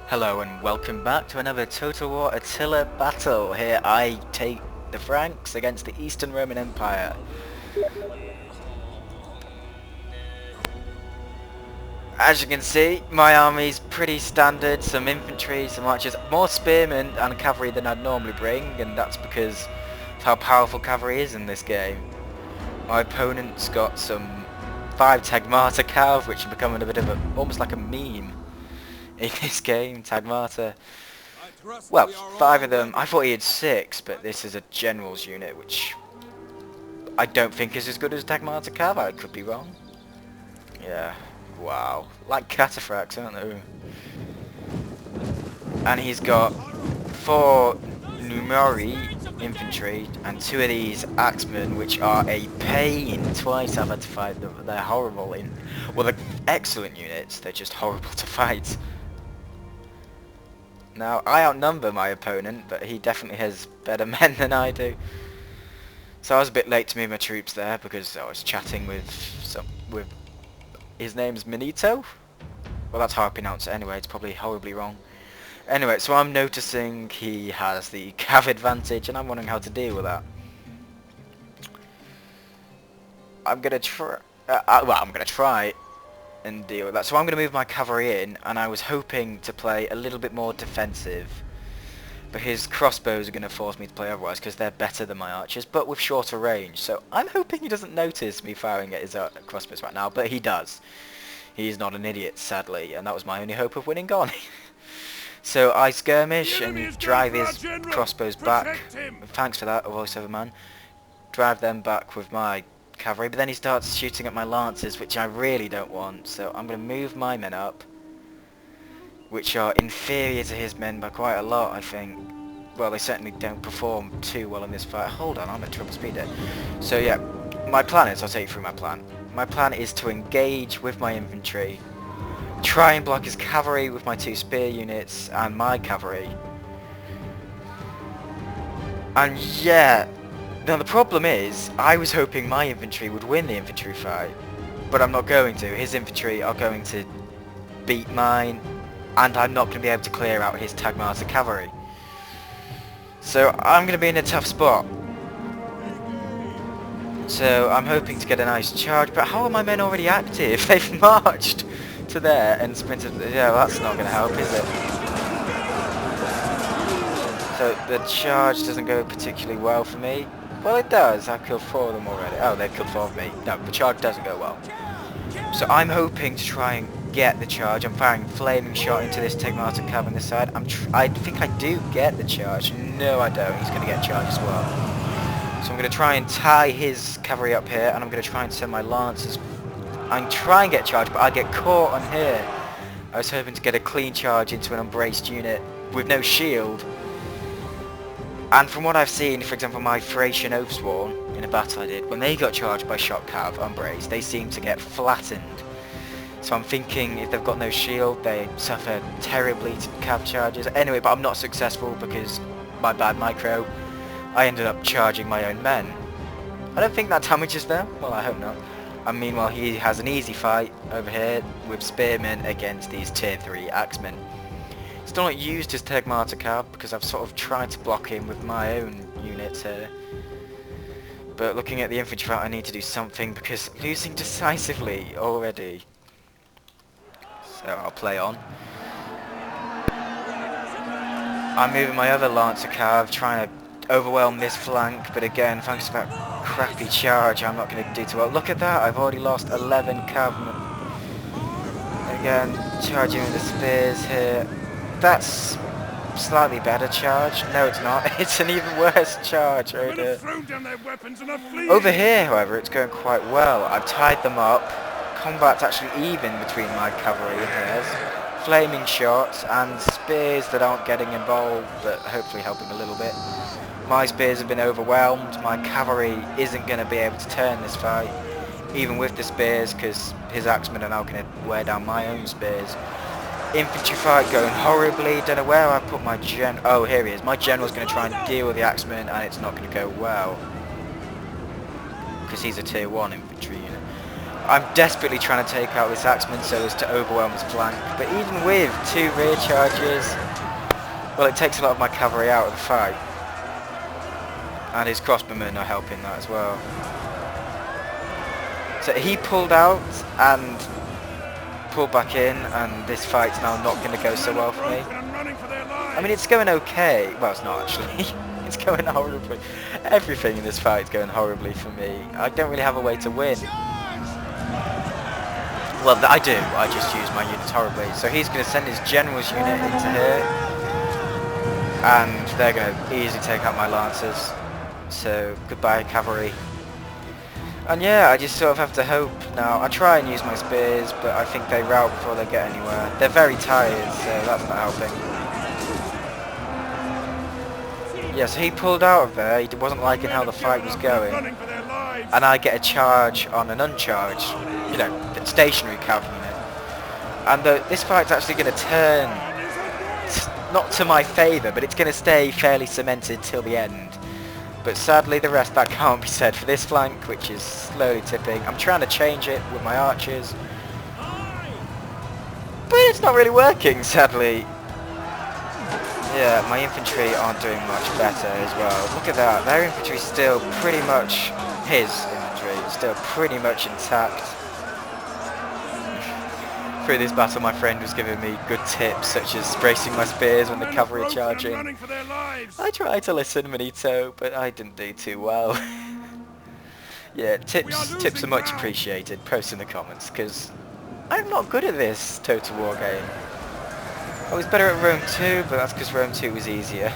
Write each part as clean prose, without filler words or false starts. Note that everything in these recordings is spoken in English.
Hello and welcome back to another Total War Attila battle. Here I take the Franks against the Eastern Roman Empire. As you can see, my army's pretty standard, some infantry, some archers, more spearmen and cavalry than I'd normally bring, and that's because of how powerful cavalry is in this game. My opponent's got some 5 Tagmata cav, which are becoming a bit of almost like a meme in this game, Tagmata. Well, 5 of them. I thought he had 6, but this is a general's unit, which I don't think is as good as Tagmata cav. I could be wrong. Yeah, wow. Like cataphracts, aren't they? And he's got 4 Numeri infantry and 2 of these axemen, which are a pain. Twice I've had to fight them. They're horrible well, they're excellent units. They're just horrible to fight. Now, I outnumber my opponent, but he definitely has better men than I do. So I was a bit late to move my troops there because I was chatting with his name's Minito? Well, that's how I pronounce it anyway. It's probably horribly wrong. Anyway, so I'm noticing he has the cav advantage, and I'm wondering how to deal with that. I'm gonna try. I'm gonna try and deal with that. So I'm going to move my cavalry in, and I was hoping to play a little bit more defensive, but his crossbows are going to force me to play otherwise because they're better than my archers, but with shorter range. So I'm hoping he doesn't notice me firing at his crossbows right now, but he does. He's not an idiot, sadly, and that was my only hope of winning on. So I skirmish and drive his crossbows back. Thanks for that, a voiceover man. Drive them back with my cavalry, but then he starts shooting at my lances, which I really don't want, so I'm going to move my men up, which are inferior to his men by quite a lot, I think. Well, they certainly don't perform too well in this fight. Hold on, I'm at triple speed there. So yeah, my plan is, I'll take you through my plan. My plan is to engage with my infantry, try and block his cavalry with my 2 spear units and my cavalry. And yeah, now the problem is, I was hoping my infantry would win the infantry fight, but I'm not going to. His infantry are going to beat mine, and I'm not going to be able to clear out his Tagmata cavalry. So I'm going to be in a tough spot. So I'm hoping to get a nice charge, but how are my men already active? They've marched to there and sprinted. Yeah, well, that's not going to help, is it? So the charge doesn't go particularly well for me. Well, it does. I've killed 4 of them already. Oh, they've killed 4 of me. No, the charge doesn't go well. So I'm hoping to try and get the charge. I'm firing flaming shot into this Tagmata cav on this side. I think I do get the charge. No, I don't. He's going to get charged as well. So I'm going to try and tie his cavalry up here, and I'm going to try and send my lancers. I'm trying to get charged, but I get caught on here. I was hoping to get a clean charge into an unbraced unit with no shield. And from what I've seen, for example, my Thracian Oathsworn, in a battle I did, when they got charged by shot cav unbraced, they seem to get flattened. So I'm thinking if they've got no shield, they suffer terribly to cav charges. Anyway, but I'm not successful because my bad micro, I ended up charging my own men. I don't think that damages them. Well, I hope not. And meanwhile, he has an easy fight over here with spearmen against these tier 3 axemen. Still not used his Tagmata cav because I've sort of tried to block him with my own units here. But looking at the infantry fight, I need to do something because losing decisively already. So I'll play on. I'm moving my other Lancer cav, trying to overwhelm this flank, but again, thanks to that crappy charge, I'm not going to do too well. Look at that, I've already lost 11 cavalry. Again, charging with the spears here. That's slightly better charge. No, it's not. It's an even worse charge. Oh dear. Over here, however, it's going quite well. I've tied them up. Combat's actually even between my cavalry and theirs. Flaming shots and spears that aren't getting involved, but hopefully helping a little bit. My spears have been overwhelmed. My cavalry isn't going to be able to turn this fight, even with the spears, because his axemen are now going to wear down my own spears. Infantry fight going horribly. Don't know where I put my gen. Oh, here he is. My general's going to try and deal with the axemen, and it's not going to go well because he's a tier 1 infantry unit. I'm desperately trying to take out this axeman so as to overwhelm his flank, but even with 2 rear charges, well, it takes a lot of my cavalry out of the fight. And his crossbowmen are helping that as well. So he pulled out and pulled back in, and this fight's now not going to go so well for me. I mean, it's going okay. Well, it's not actually. It's going horribly. Everything in this fight is going horribly for me. I don't really have a way to win. Well, I do. I just use my units horribly. So he's going to send his general's unit into here, and they're going to easily take out my lancers. So goodbye, cavalry. And yeah, I just sort of have to hope now. I try and use my spears, but I think they rout before they get anywhere. They're very tired, so that's not helping. Yeah, so he pulled out of there. He wasn't liking how the fight was going. And I get a charge on an uncharged, you know, stationary cavalry unit. And this fight's actually going to turn, not to my favour, but it's going to stay fairly cemented till the end. But sadly the rest, that can't be said for this flank, which is slowly tipping. I'm trying to change it with my archers, but it's not really working, sadly. Yeah, my infantry aren't doing much better as well. Look at that, their infantry's still pretty much, his infantry is still pretty much intact. Through this battle my friend was giving me good tips, such as bracing my spears when the cavalry are charging. I tried to listen, Manito, but I didn't do too well. Yeah, tips are much appreciated. Post in the comments, because I'm not good at this Total War game. I was better at Rome 2, but that's because Rome 2 was easier.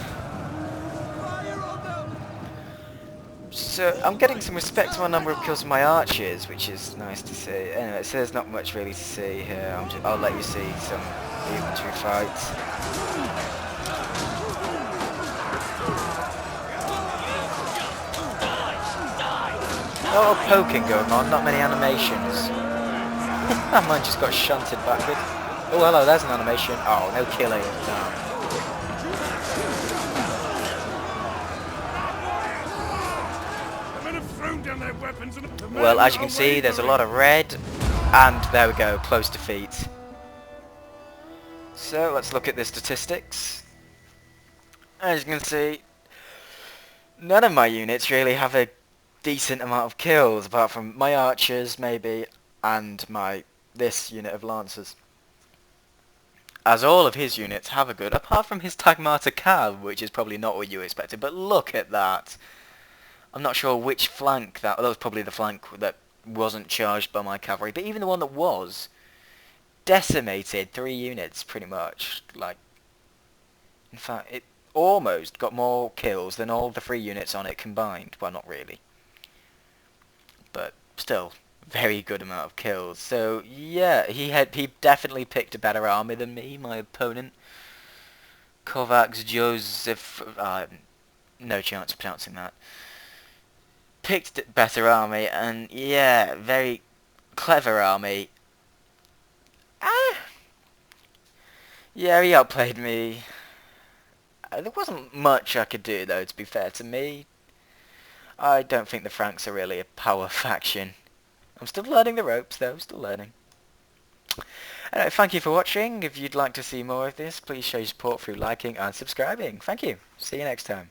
So I'm getting some respectable number of kills from my archers, which is nice to see. Anyway, so there's not much really to see here. I'll let you see some infantry fights. A lot of poking going on, not many animations. Mine just got shunted backward. Oh hello, there's an animation. Oh, no killing. No. Well, as you can see, there's a lot of red, and there we go, close defeat. So let's look at the statistics. As you can see, none of my units really have a decent amount of kills, apart from my archers maybe, and this unit of lancers. As all of his units have a good, apart from his Tagmata Cav, which is probably not what you expected, but look at that. I'm not sure which flank that was probably the flank that wasn't charged by my cavalry, but even the one that was decimated 3 units pretty much. Like, in fact, it almost got more kills than all the 3 units on it combined. Well, not really, but still, very good amount of kills. So yeah, he definitely picked a better army than me, my opponent. Kovacs Joseph, no chance of pronouncing that. Picked better army, and yeah, very clever army. Yeah, he outplayed me. There wasn't much I could do though, to be fair to me. I don't think the Franks are really a power faction. I'm still learning the ropes though, still learning. Anyway, thank you for watching. If you'd like to see more of this, please show your support through liking and subscribing. Thank you. See you next time.